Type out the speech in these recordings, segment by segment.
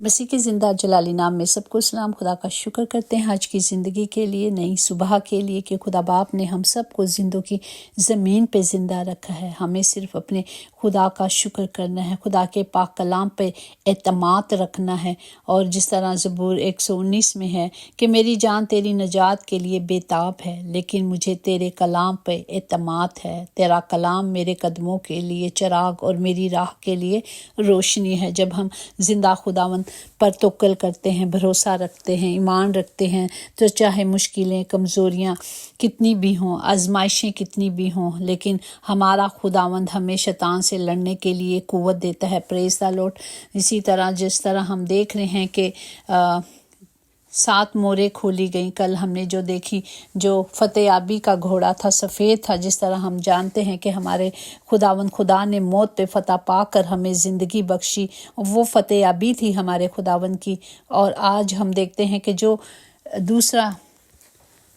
مسیح کے زندہ جلالی نام میں سب کو سلام۔ خدا کا شکر کرتے ہیں آج کی زندگی کے لیے، نئی صبح کے لیے، کہ خدا باپ نے ہم سب کو زندوں کی زمین پہ زندہ رکھا ہے۔ ہمیں صرف اپنے خدا کا شکر کرنا ہے، خدا کے پاک کلام پہ اعتماد رکھنا ہے۔ اور جس طرح زبور 119 میں ہے کہ میری جان تیری نجات کے لیے بے تاب ہے، لیکن مجھے تیرے کلام پہ اعتماد ہے۔ تیرا کلام میرے قدموں کے لیے چراغ اور میری راہ کے لیے روشنی ہے۔ جب ہم زندہ خداوند پر توکل کرتے ہیں، بھروسہ رکھتے ہیں، ایمان رکھتے ہیں، تو چاہے مشکلیں، کمزوریاں کتنی بھی ہوں، آزمائشیں کتنی بھی ہوں، لیکن ہمارا خداوند ہمیں شیطان سے لڑنے کے لیے قوت دیتا ہے۔ پریز دا لارڈ۔ اسی طرح جس طرح ہم دیکھ رہے ہیں کہ 7 موریں کھولی گئیں، کل ہم نے جو دیکھی، جو فتح یابی کا گھوڑا تھا، سفید تھا، جس طرح ہم جانتے ہیں کہ ہمارے خدا نے موت پہ فتح پا کر ہمیں زندگی بخشی، وہ فتح یابی تھی ہمارے خداوند کی۔ اور آج ہم دیکھتے ہیں کہ جو دوسرا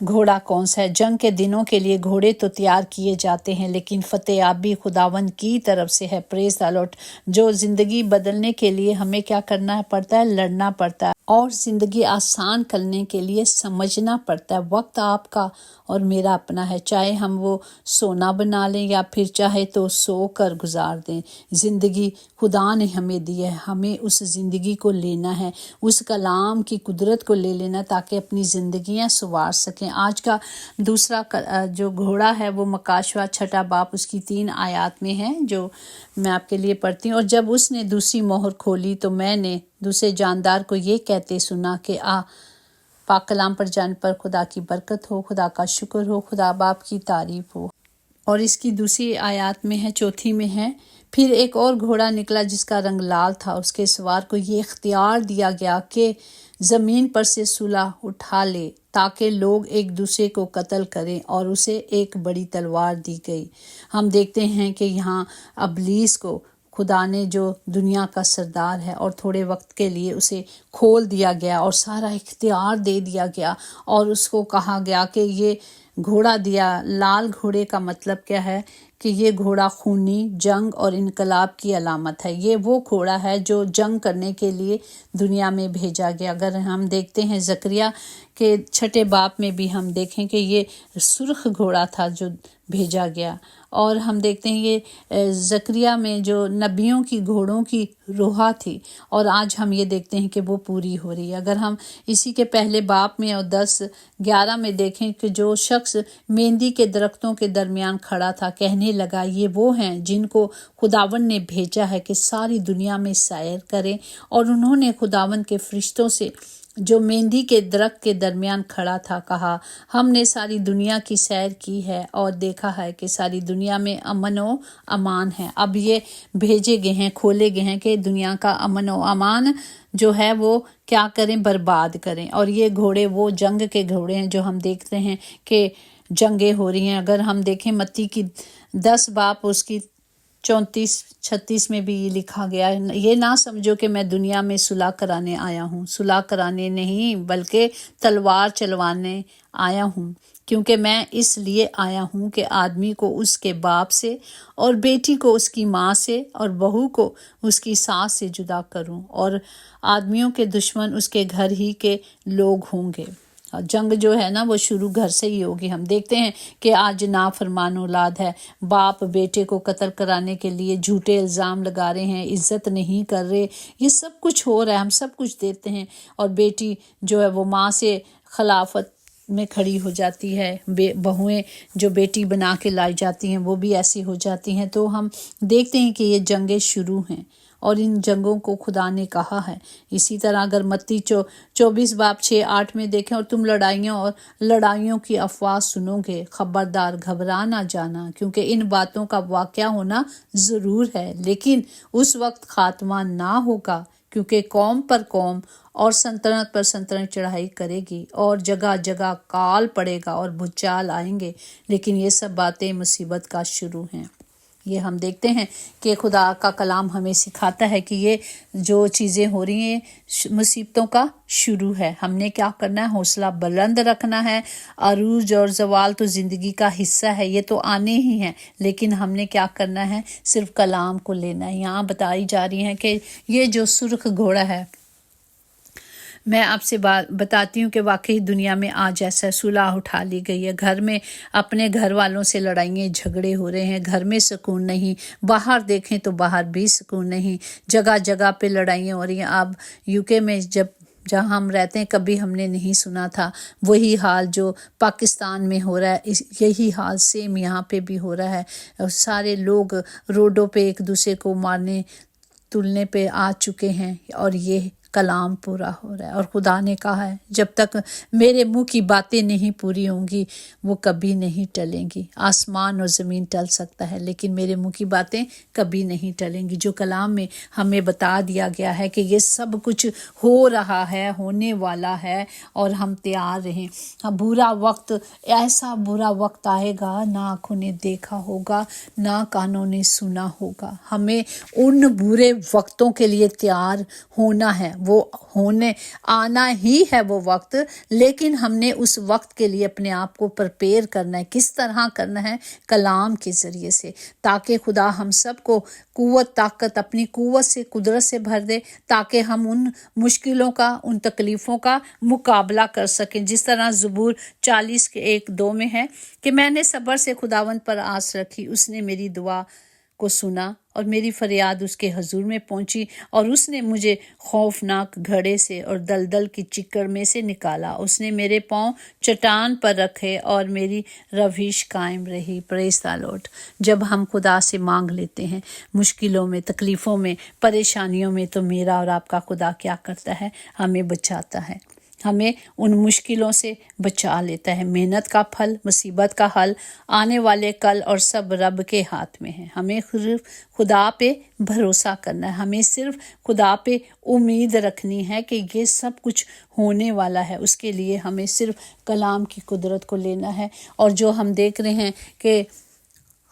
گھوڑا کون سا ہے۔ جنگ کے دنوں کے لیے گھوڑے تو تیار کیے جاتے ہیں، لیکن فتح یابی خداوند کی طرف سے ہے۔ پریز دا لارڈ۔ جو زندگی بدلنے کے لیے ہمیں کیا کرنا پڑتا ہے؟ لڑنا پڑتا ہے، اور زندگی آسان کرنے کے لیے سمجھنا پڑتا ہے۔ وقت آپ کا اور میرا اپنا ہے، چاہے ہم وہ سونا بنا لیں یا پھر چاہے تو سو کر گزار دیں۔ زندگی خدا نے ہمیں دی ہے، ہمیں اس زندگی کو لینا ہے، اس کلام کی قدرت کو لے لینا، تاکہ اپنی زندگیاں سنوار سکیں۔ آج کا دوسرا جو گھوڑا ہے وہ مکاشوہ 6 باب اس کی 3 آیات میں ہے، جو میں آپ کے لیے پڑھتی ہوں۔ اور جب اس نے دوسری مہر کھولی تو میں نے دوسرے جاندار کو یہ کہتے سنا کہ پاک کلام پر جان پر خدا کی برکت ہو، خدا کا شکر ہو، خدا باپ کی تعریف ہو۔ اور اس کی دوسری آیات میں ہے، 4 میں ہے، پھر ایک اور گھوڑا نکلا جس کا رنگ لال تھا، اس کے سوار کو یہ اختیار دیا گیا کہ زمین پر سے صلہ اٹھا لے تاکہ لوگ ایک دوسرے کو قتل کریں، اور اسے ایک بڑی تلوار دی گئی۔ ہم دیکھتے ہیں کہ یہاں ابلیس کو خدا نے، جو دنیا کا سردار ہے، اور تھوڑے وقت کے لیے اسے کھول دیا گیا اور سارا اختیار دے دیا گیا، اور اس کو کہا گیا کہ یہ گھوڑا دیا۔ لال گھوڑے کا مطلب کیا ہے؟ کہ یہ گھوڑا خونی جنگ اور انقلاب کی علامت ہے۔ یہ وہ گھوڑا ہے جو جنگ کرنے کے لیے دنیا میں بھیجا گیا۔ اگر ہم دیکھتے ہیں زکریہ کے 6 باب میں بھی ہم دیکھیں کہ یہ سرخ گھوڑا تھا جو بھیجا گیا۔ اور ہم دیکھتے ہیں یہ زکریہ میں جو نبیوں کی گھوڑوں کی روحا تھی، اور آج ہم یہ دیکھتے ہیں کہ وہ پوری ہو رہی ہے۔ اگر ہم اسی کے پہلے باب میں اور 10-11 میں دیکھیں کہ جو شخص مہندی کے درختوں کے درمیان کھڑا تھا کہنے لگا، یہ وہ ہیں جن کو خداوند نے بھیجا ہے کہ ساری دنیا میں سیر کریں۔ اور انہوں نے خداوند کے فرشتوں سے جو مہندی کے درخت کے درمیان کھڑا تھا کہا، ہم نے ساری دنیا کی سیر کی ہے اور دیکھا ہے کہ ساری دنیا میں امن و امان ہے۔ اب یہ بھیجے گئے ہیں، کھولے گئے ہیں کہ دنیا کا امن و امان جو ہے وہ کیا کریں؟ برباد کریں۔ اور یہ گھوڑے وہ جنگ کے گھوڑے ہیں جو ہم دیکھتے ہیں کہ جنگیں ہو رہی ہیں۔ اگر ہم دیکھیں متی کی 10 باب اس کی 34-36 میں بھی یہ لکھا گیا ہے، یہ نہ سمجھو کہ میں دنیا میں صلح کرانے آیا ہوں، صلح کرانے نہیں بلکہ تلوار چلوانے آیا ہوں، کیونکہ میں اس لیے آیا ہوں کہ آدمی کو اس کے باپ سے، اور بیٹی کو اس کی ماں سے، اور بہو کو اس کی ساس سے جدا کروں، اور آدمیوں کے دشمن اس کے گھر ہی کے لوگ ہوں گے۔ جنگ جو ہے نا وہ شروع گھر سے ہی ہوگی۔ ہم دیکھتے ہیں کہ آج نافرمان اولاد ہے، باپ بیٹے کو قتل کرانے کے لیے جھوٹے الزام لگا رہے ہیں، عزت نہیں کر رہے، یہ سب کچھ ہو رہا ہے، ہم سب کچھ دیکھتے ہیں۔ اور بیٹی جو ہے وہ ماں سے خلافت میں کھڑی ہو جاتی ہے، بہویں جو بیٹی بنا کے لائی جاتی ہیں وہ بھی ایسی ہو جاتی ہیں۔ تو ہم دیکھتے ہیں کہ یہ جنگیں شروع ہیں، اور ان جنگوں کو خدا نے کہا ہے۔ اسی طرح اگر متی 24 باب 6-8 میں دیکھیں، اور تم لڑائیوں کی افواہ سنو گے، خبردار گھبرا نہ جانا، کیونکہ ان باتوں کا واقعہ ہونا ضرور ہے، لیکن اس وقت خاتمہ نہ ہوگا، کیونکہ قوم پر قوم اور سلطنت پر سلطنت چڑھائی کرے گی، اور جگہ جگہ کال پڑے گا اور بھوچال آئیں گے، لیکن یہ سب باتیں مصیبت کا شروع ہیں۔ یہ ہم دیکھتے ہیں کہ خدا کا کلام ہمیں سکھاتا ہے کہ یہ جو چیزیں ہو رہی ہیں مصیبتوں کا شروع ہے۔ ہم نے کیا کرنا ہے؟ حوصلہ بلند رکھنا ہے۔ عروج اور زوال تو زندگی کا حصہ ہے، یہ تو آنے ہی ہیں، لیکن ہم نے کیا کرنا ہے؟ صرف کلام کو لینا ہے۔ یہاں بتائی جا رہی ہیں کہ یہ جو سرخ گھوڑا ہے میں آپ سے بتاتی ہوں کہ واقعی دنیا میں آج ایسا صلح اٹھا لی گئی ہے. گھر میں اپنے گھر والوں سے لڑائیاں جھگڑے ہو رہے ہیں، گھر میں سکون نہیں، باہر دیکھیں تو باہر بھی سکون نہیں، جگہ جگہ پہ لڑائیاں ہو رہی ہیں. اب UK میں جہاں ہم رہتے ہیں کبھی ہم نے نہیں سنا تھا وہی حال جو پاکستان میں ہو رہا ہے، یہی حال سیم یہاں پہ بھی ہو رہا ہے. سارے لوگ روڈوں پہ ایک دوسرے کو مارنے تلنے پہ آ چکے ہیں اور یہ کلام پورا ہو رہا ہے. اور خدا نے کہا ہے جب تک میرے منہ کی باتیں نہیں پوری ہوں گی وہ کبھی نہیں ٹلیں گی. آسمان اور زمین ٹل سکتا ہے لیکن میرے منہ کی باتیں کبھی نہیں ٹلیں گی. جو کلام میں ہمیں بتا دیا گیا ہے کہ یہ سب کچھ ہو رہا ہے، ہونے والا ہے اور ہم تیار رہیں. برا وقت، ایسا برا وقت آئے گا نہ آنکھوں نے دیکھا ہوگا نہ کانوں نے سنا ہوگا. ہمیں ان برے وقتوں کے لیے تیار ہونا ہے، وہ ہونے آنا ہی ہے وہ وقت، لیکن ہم نے اس وقت کے لیے اپنے آپ کو پرپیئر کرنا ہے. کس طرح کرنا ہے؟ کلام کے ذریعے سے، تاکہ خدا ہم سب کو قوت، طاقت، اپنی قوت سے، قدرت سے بھر دے تاکہ ہم ان مشکلوں کا، ان تکلیفوں کا مقابلہ کر سکیں. جس طرح زبور 40:1-2 میں ہے کہ میں نے صبر سے خداوند پر آس رکھی، اس نے میری دعا کو سنا اور میری فریاد اس کے حضور میں پہنچی اور اس نے مجھے خوفناک گھڑے سے اور دلدل کی چکر میں سے نکالا. اس نے میرے پاؤں چٹان پر رکھے اور میری روش قائم رہی. پریز دی لارڈ. جب ہم خدا سے مانگ لیتے ہیں مشکلوں میں، تکلیفوں میں، پریشانیوں میں، تو میرا اور آپ کا خدا کیا کرتا ہے؟ ہمیں بچاتا ہے، ہمیں ان مشکلوں سے بچا لیتا ہے. محنت کا پھل، مصیبت کا حل، آنے والے کل اور سب رب کے ہاتھ میں ہے. ہمیں صرف خدا پہ بھروسہ کرنا ہے، ہمیں صرف خدا پہ امید رکھنی ہے کہ یہ سب کچھ ہونے والا ہے. اس کے لیے ہمیں صرف کلام کی قدرت کو لینا ہے. اور جو ہم دیکھ رہے ہیں کہ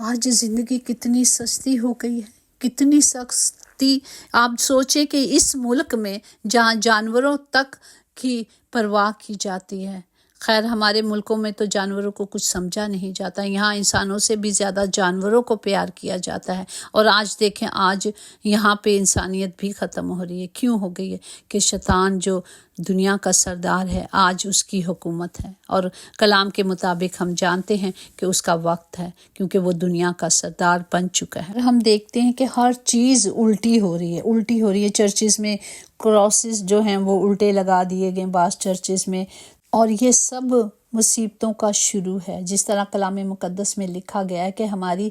آج زندگی کتنی سستی ہو گئی ہے، کتنی سستی. آپ سوچیں کہ اس ملک میں جہاں جانوروں تک کی پرواہ کی جاتی ہے، خیر ہمارے ملکوں میں تو جانوروں کو کچھ سمجھا نہیں جاتا، یہاں انسانوں سے بھی زیادہ جانوروں کو پیار کیا جاتا ہے. اور آج دیکھیں، آج یہاں پہ انسانیت بھی ختم ہو رہی ہے. کیوں ہو گئی ہے؟ کہ شیطان جو دنیا کا سردار ہے آج اس کی حکومت ہے، اور کلام کے مطابق ہم جانتے ہیں کہ اس کا وقت ہے کیونکہ وہ دنیا کا سردار بن چکا ہے. ہم دیکھتے ہیں کہ ہر چیز الٹی ہو رہی ہے. چرچز میں کراسز جو ہیں وہ الٹے لگا دیے گئے بعض چرچز میں، اور یہ سب مصیبتوں کا شروع ہے. جس طرح کلام مقدس میں لکھا گیا ہے کہ ہماری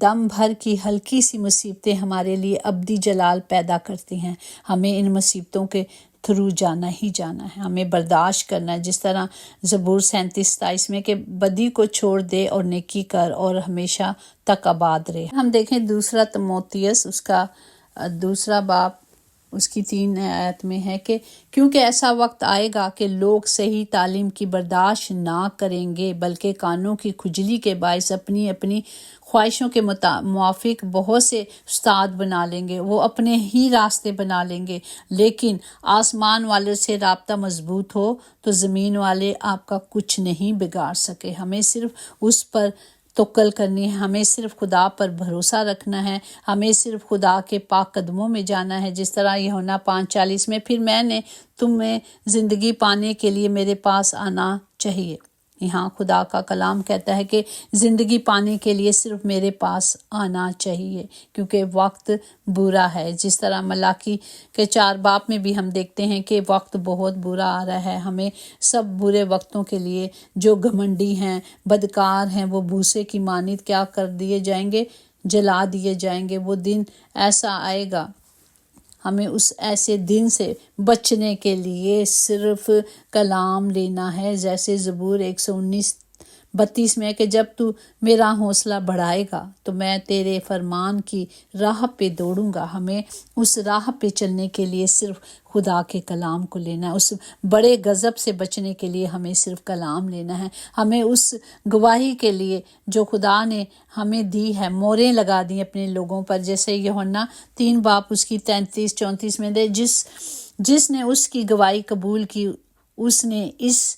دم بھر کی ہلکی سی مصیبتیں ہمارے لیے ابدی جلال پیدا کرتی ہیں. ہمیں ان مصیبتوں کے تھرو جانا ہی جانا ہے، ہمیں برداشت کرنا ہے. جس طرح زبور 37:27 میں کہ بدی کو چھوڑ دے اور نیکی کر اور ہمیشہ تک آباد رہے. ہم دیکھیں دوسرا تموتیس، اس کا 2 باب، اس کی 3 آیت میں ہے کہ کیونکہ ایسا وقت آئے گا کہ لوگ صحیح تعلیم کی برداشت نہ کریں گے بلکہ کانوں کی کھجلی کے باعث اپنی اپنی خواہشوں کے موافق بہت سے استاد بنا لیں گے. وہ اپنے ہی راستے بنا لیں گے. لیکن آسمان والے سے رابطہ مضبوط ہو تو زمین والے آپ کا کچھ نہیں بگاڑ سکے. ہمیں صرف اس پر توکل کرنی ہے، ہمیں صرف خدا پر بھروسہ رکھنا ہے، ہمیں صرف خدا کے پاک قدموں میں جانا ہے. جس طرح یوحنا 5:40 میں پھر میں نے تمہیں زندگی پانے کے لیے میرے پاس آنا چاہیے. یہاں خدا کا کلام کہتا ہے کہ زندگی پانے کے لیے صرف میرے پاس آنا چاہیے کیونکہ وقت برا ہے. جس طرح ملاکی کے 4 باب میں بھی ہم دیکھتے ہیں کہ وقت بہت برا آ رہا ہے. ہمیں سب برے وقتوں کے لیے جو گھمنڈی ہیں، بدکار ہیں، وہ بھوسے کی مانند کیا کر دیے جائیں گے؟ جلا دیے جائیں گے. وہ دن ایسا آئے گا. ہمیں اس ایسے دن سے بچنے کے لیے صرف کلام لینا ہے. جیسے زبور 119:32 میں کہ جب تو میرا حوصلہ بڑھائے گا تو میں تیرے فرمان کی راہ پہ دوڑوں گا. ہمیں اس راہ پہ چلنے کے لیے صرف خدا کے کلام کو لینا ہے. اس بڑے غضب سے بچنے کے لیے ہمیں صرف کلام لینا ہے. ہمیں اس گواہی کے لیے جو خدا نے ہمیں دی ہے، موریں لگا دی اپنے لوگوں پر. جیسے یوحنا 3 باب اس کی 33-34 میں دے، جس نے اس کی گواہی قبول کی اس نے اس